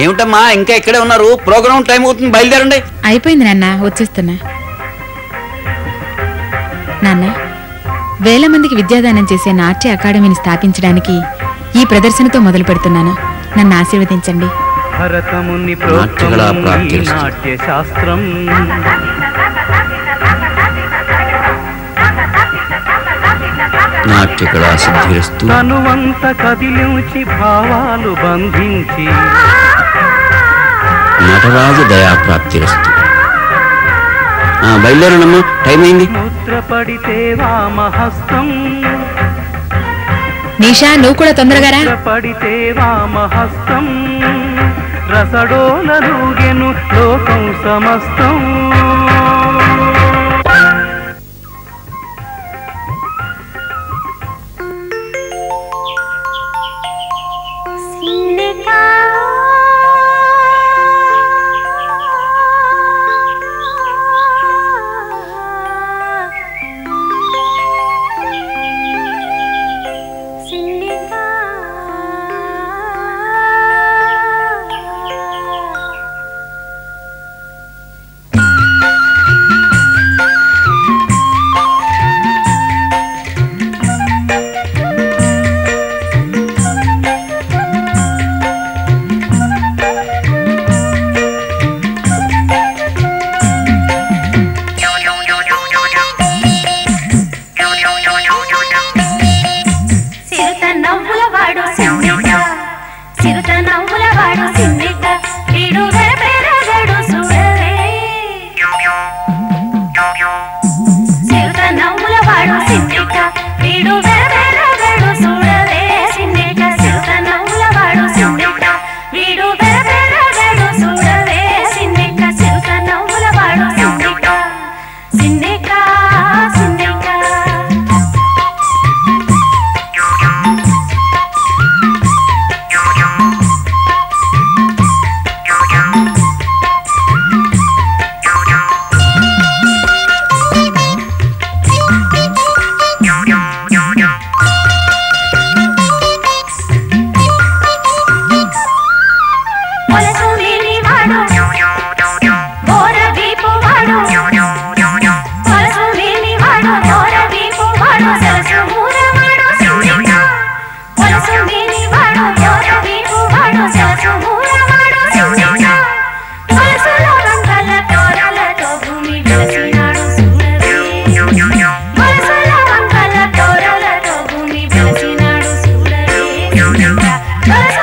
ఏమిటమ్మా ఇంకా ఇక్కడే ఉన్నారు? ప్రోగ్రామ్ టైం అవుతుంది, బయలుదేరండి. అయిపోయింది నాన్న, వచ్చేస్తున్నా. నాన్న, వేల మందికి విద్యాదానం చేసే నాట్య అకాడమీని స్థాపించడానికి ఈ ప్రదర్శనతో మొదలు పెడుతున్నాను. నన్ను ఆశీర్వదించండి. నాట్యశాస్త్రం నాట్యకళా సిద్ధిరస్తు. తనువంత కదిలించి భావాలు బంధించి నటరాజు దయాప్రాప్తిరస్తు. బయలుదేరనమ్మా, టైం అయింది. ముద్ర పడితే వామహస్తం, నిషా నువ్వు కూడా తొందరగా రా. పడితే వామహస్తం, రసడోలూగెను లోకం సమస్తం. Bye.